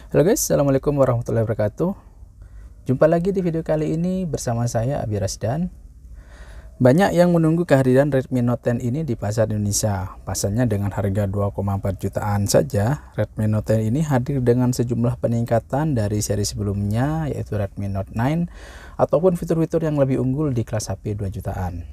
Halo guys, assalamualaikum warahmatullahi wabarakatuh. Jumpa lagi di video kali ini bersama saya Abi Rasdan. Banyak yang menunggu kehadiran Redmi Note 10 ini di pasar Indonesia. Pasalnya dengan harga 2,4 jutaan saja, Redmi Note 10 ini hadir dengan sejumlah peningkatan dari seri sebelumnya, yaitu Redmi Note 9 ataupun fitur-fitur yang lebih unggul di kelas HP 2 jutaan.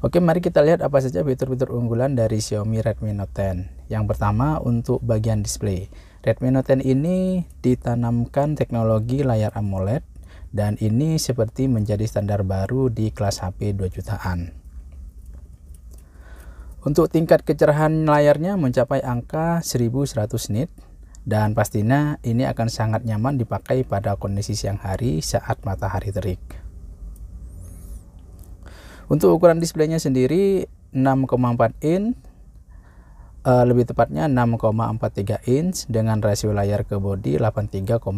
Oke, mari kita lihat apa saja fitur-fitur unggulan dari Xiaomi Redmi Note 10. Yang pertama, untuk bagian display. Redmi Note 10 ini ditanamkan teknologi layar AMOLED dan ini seperti menjadi standar baru di kelas HP 2 jutaan. Untuk tingkat kecerahan layarnya mencapai angka 1100 nit dan pastinya ini akan sangat nyaman dipakai pada kondisi siang hari saat matahari terik. Untuk ukuran displaynya sendiri 6,4 inch, lebih tepatnya 6,43 inch dengan rasio layar ke bodi 83,5%.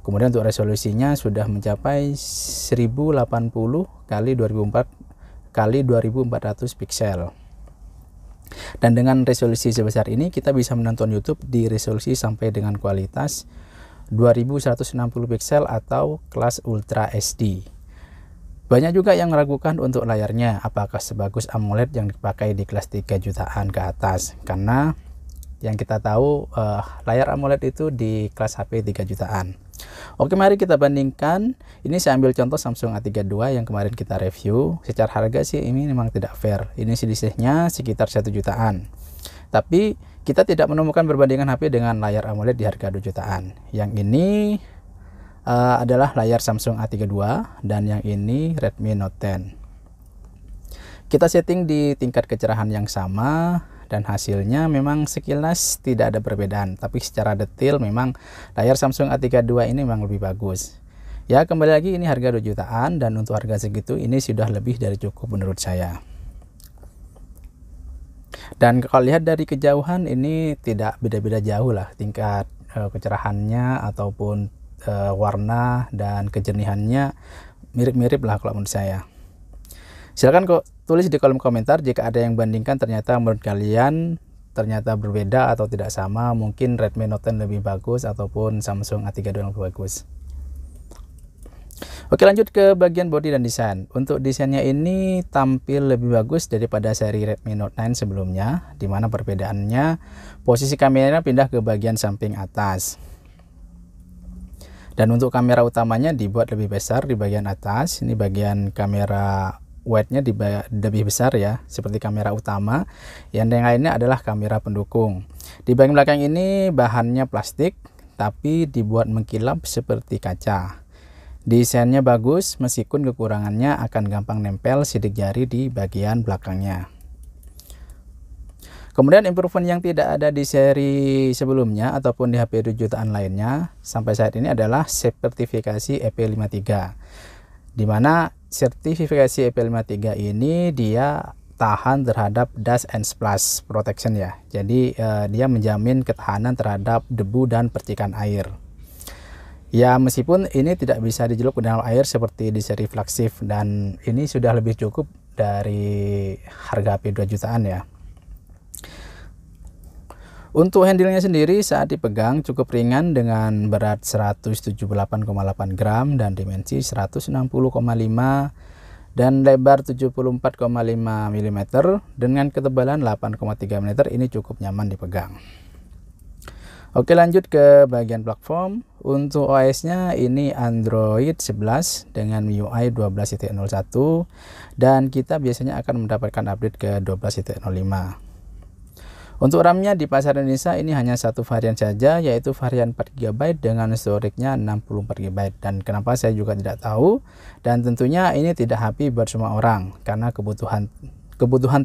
Kemudian untuk resolusinya sudah mencapai 1080 kali 2400 pixel. Dan dengan resolusi sebesar ini kita bisa menonton YouTube di resolusi sampai dengan kualitas 2160 pixel atau kelas Ultra HD. Banyak juga yang meragukan untuk layarnya apakah sebagus AMOLED yang dipakai di kelas 3 jutaan ke atas, karena yang kita tahu layar AMOLED itu di kelas HP 3 jutaan. Oke, mari kita bandingkan. Ini saya ambil contoh Samsung A32 yang kemarin kita review. Secara harga sih ini memang tidak fair, ini selisihnya sekitar 1 jutaan, tapi kita tidak menemukan perbandingan HP dengan layar AMOLED di harga 2 jutaan. Yang ini adalah layar Samsung A32 dan yang ini Redmi Note 10. Kita setting di tingkat kecerahan yang sama dan hasilnya memang sekilas tidak ada perbedaan, tapi secara detail memang layar Samsung A32 ini memang lebih bagus. Ya, kembali lagi ini harga 2 jutaan dan untuk harga segitu ini sudah lebih dari cukup menurut saya. Dan kalau lihat dari kejauhan ini tidak beda-beda jauh lah tingkat kecerahannya ataupun warna dan kejernihannya mirip-mirip lah kalau menurut saya. Silahkan kok tulis di kolom komentar jika ada yang bandingkan ternyata menurut kalian ternyata berbeda atau tidak sama, mungkin Redmi Note 10 lebih bagus ataupun Samsung A32 yang lebih bagus. Oke, lanjut ke bagian bodi dan desain. Untuk desainnya ini tampil lebih bagus daripada seri Redmi Note 9 sebelumnya, dimana perbedaannya posisi kameranya pindah ke bagian samping atas. Dan untuk kamera utamanya dibuat lebih besar di bagian atas. Ini bagian kamera wide-nya lebih besar ya, seperti kamera utama. Yang lainnya adalah kamera pendukung. Di bagian belakang ini bahannya plastik, tapi dibuat mengkilap seperti kaca. Desainnya bagus, meskipun kekurangannya akan gampang nempel sidik jari di bagian belakangnya. Kemudian improvement yang tidak ada di seri sebelumnya ataupun di HP 2 jutaan lainnya sampai saat ini adalah sertifikasi IP53. Dimana sertifikasi IP53 ini dia tahan terhadap dust and splash protection ya. Jadi dia menjamin ketahanan terhadap debu dan percikan air. Ya, meskipun ini tidak bisa dicelup ke dalam air seperti di seri flagship, dan ini sudah lebih cukup dari harga HP 2 jutaan ya. Untuk handle-nya sendiri saat dipegang cukup ringan dengan berat 178,8 gram dan dimensi 160,5 dan lebar 74,5 mm dengan ketebalan 8,3 mm. Ini cukup nyaman dipegang. Oke, lanjut ke bagian platform. Untuk OS-nya ini Android 11 dengan MIUI 12.01 dan kita biasanya akan mendapatkan update ke 12.05. Untuk RAM-nya di pasar Indonesia ini hanya satu varian saja, yaitu varian 4GB dengan storage-nya 64GB. Dan kenapa saya juga tidak tahu, dan tentunya ini tidak happy buat semua orang karena kebutuhan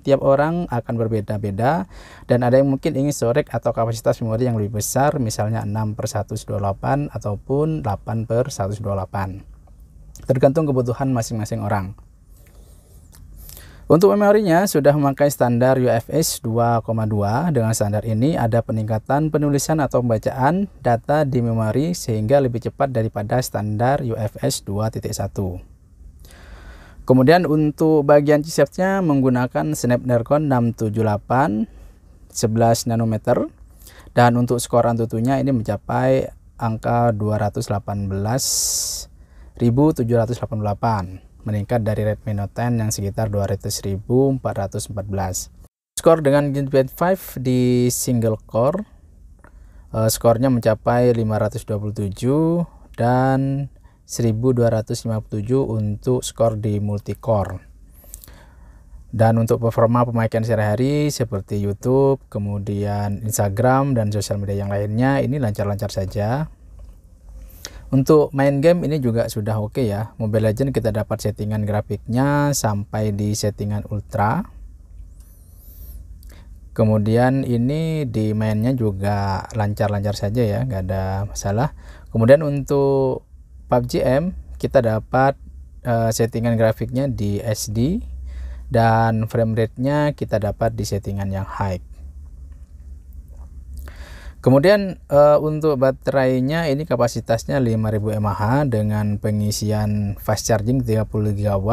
tiap orang akan berbeda-beda, dan ada yang mungkin ingin storage atau kapasitas memori yang lebih besar, misalnya 6/128 ataupun 8/128, tergantung kebutuhan masing-masing orang. Untuk memorinya sudah memakai standar UFS 2,2. Dengan standar ini ada peningkatan penulisan atau pembacaan data di memori sehingga lebih cepat daripada standar UFS 2.1. Kemudian untuk bagian chipsetnya menggunakan Snapdragon 678 11 nanometer Dan untuk skor AnTuTunya ini mencapai angka 218.788, meningkat dari Redmi Note 10 yang sekitar 200.414. Skor dengan Geekbench 5 di single core, skornya mencapai 527 dan 1257 untuk skor di multicore. Dan untuk performa pemakaian sehari-hari seperti YouTube, kemudian Instagram dan sosial media yang lainnya ini lancar-lancar saja. Untuk main game ini juga sudah oke ya. Mobile Legends kita dapat settingan grafiknya sampai di settingan ultra. Kemudian ini di mainnya juga lancar-lancar saja ya, nggak ada masalah. Kemudian untuk PUBG M kita dapat settingan grafiknya di SD dan frame rate-nya kita dapat di settingan yang high. Kemudian untuk baterainya ini kapasitasnya 5000 mAh dengan pengisian fast charging 30 GB.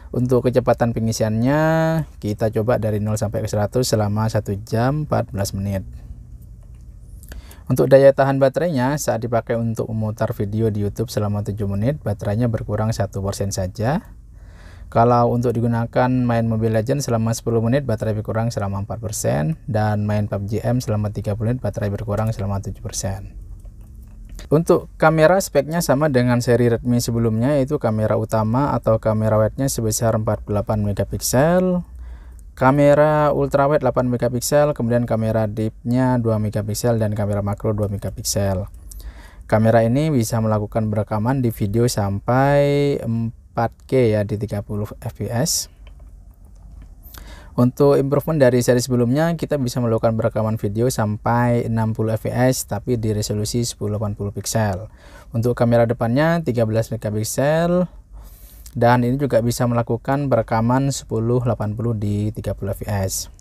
Untuk kecepatan pengisiannya kita coba dari 0 sampai ke 100 selama 1 jam 14 menit. Untuk daya tahan baterainya saat dipakai untuk memutar video di YouTube selama 7 menit, baterainya berkurang 1% saja. Kalau untuk digunakan main Mobile Legends selama 10 menit, baterai berkurang selama 4%, dan main PUBG M selama 30 menit, baterai berkurang selama 7%. Untuk kamera speknya sama dengan seri Redmi sebelumnya, yaitu kamera utama atau kamera wide-nya sebesar 48 megapiksel, kamera ultrawide 8 megapiksel, kemudian kamera deep-nya 2 megapiksel dan kamera makro 2 megapiksel. Kamera ini bisa melakukan perekaman di video sampai 4K ya di 30 fps. Untuk improvement dari seri sebelumnya, kita bisa melakukan perekaman video sampai 60 fps tapi di resolusi 1080 pixel. Untuk kamera depannya 13 megapiksel dan ini juga bisa melakukan perekaman 1080 di 30 fps.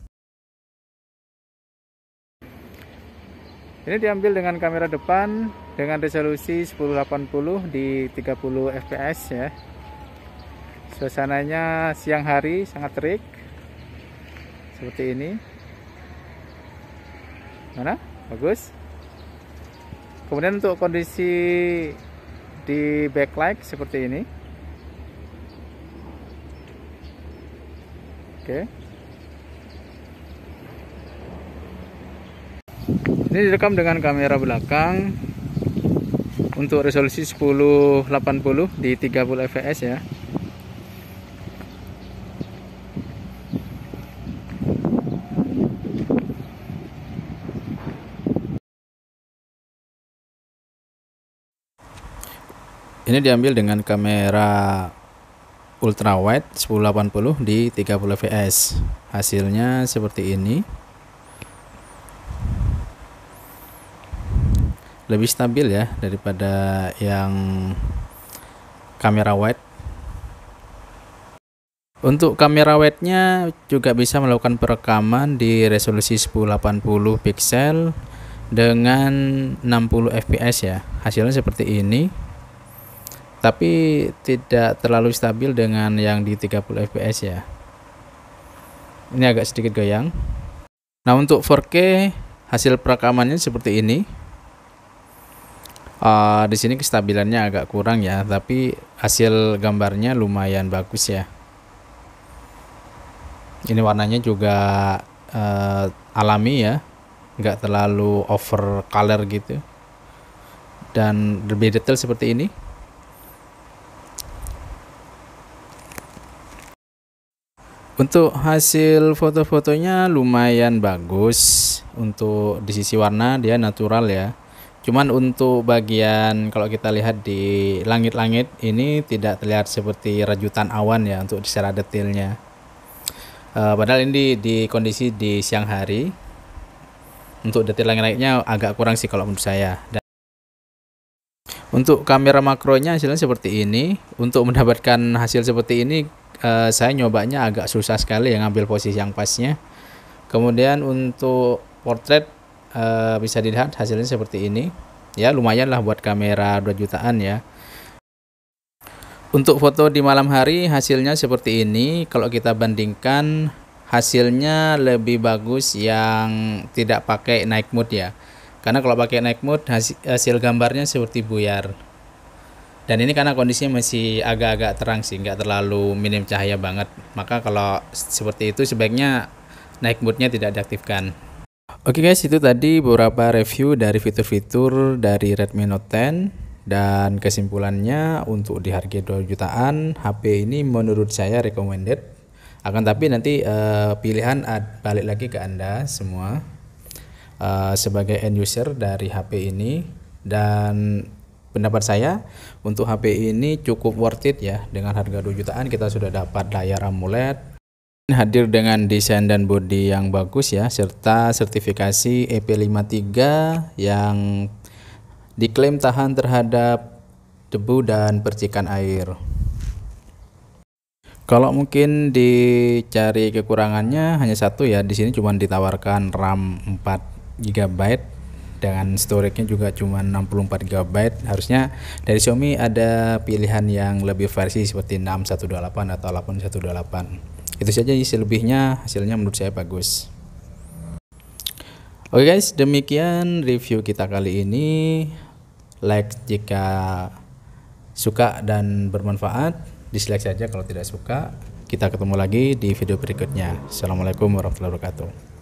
Ini diambil dengan kamera depan dengan resolusi 1080 di 30 fps ya. Suasananya siang hari sangat terik seperti ini. Mana? Bagus. Kemudian untuk kondisi di backlight seperti ini. Oke. Ini direkam dengan kamera belakang untuk resolusi 1080 di 30 fps ya. Ini diambil dengan kamera ultrawide 1080 di 30 fps. Hasilnya seperti ini. Lebih stabil ya daripada yang kamera wide. Untuk kamera wide-nya juga bisa melakukan perekaman di resolusi 1080 pixel dengan 60 fps ya. Hasilnya seperti ini. Tapi tidak terlalu stabil dengan yang di 30 fps ya. Ini agak sedikit goyang. Nah, untuk 4K hasil perekamannya seperti ini. Di sini kestabilannya agak kurang ya, tapi hasil gambarnya lumayan bagus ya. Ini warnanya juga alami ya, nggak terlalu over color gitu, dan lebih detail seperti ini. Untuk hasil foto-fotonya lumayan bagus. Untuk di sisi warna dia natural ya. Cuman untuk bagian kalau kita lihat di langit-langit ini tidak terlihat seperti rajutan awan ya untuk secara detailnya. Padahal ini di kondisi di siang hari. Untuk detail langit-langitnya agak kurang sih kalau menurut saya. Dan untuk kamera makronya hasilnya seperti ini. Untuk mendapatkan hasil seperti ini saya nyobanya agak susah sekali ya ngambil posisi yang pasnya. Kemudian untuk portrait bisa dilihat hasilnya seperti ini ya, lumayan lah buat kamera 2 jutaan ya. Untuk foto di malam hari hasilnya seperti ini. Kalau kita bandingkan hasilnya lebih bagus yang tidak pakai night mode ya, karena kalau pakai night mode hasil gambarnya seperti buyar. Dan ini karena kondisinya masih agak-agak terang sih, nggak terlalu minim cahaya banget, maka kalau seperti itu sebaiknya night mode-nya tidak diaktifkan. Oke guys, itu tadi beberapa review dari fitur-fitur dari Redmi Note 10, dan kesimpulannya untuk di harga 2 jutaan HP ini menurut saya recommended. Akan tapi nanti pilihan balik lagi ke Anda semua sebagai end user dari HP ini, dan pendapat saya untuk HP ini cukup worth it ya. Dengan harga 2 jutaan kita sudah dapat layar AMOLED, hadir dengan desain dan bodi yang bagus ya, serta sertifikasi EP53 yang diklaim tahan terhadap debu dan percikan air. Kalau mungkin dicari kekurangannya hanya satu ya, di sini cuma ditawarkan RAM 4 GB dengan storage-nya juga cuma 64 GB. Harusnya dari Xiaomi ada pilihan yang lebih versi seperti 6128 atau 8128. Itu saja, selebihnya hasilnya menurut saya bagus. Oke guys, demikian review kita kali ini. Like jika suka dan bermanfaat, dislike saja kalau tidak suka. Kita ketemu lagi di video berikutnya. Assalamualaikum warahmatullahi wabarakatuh.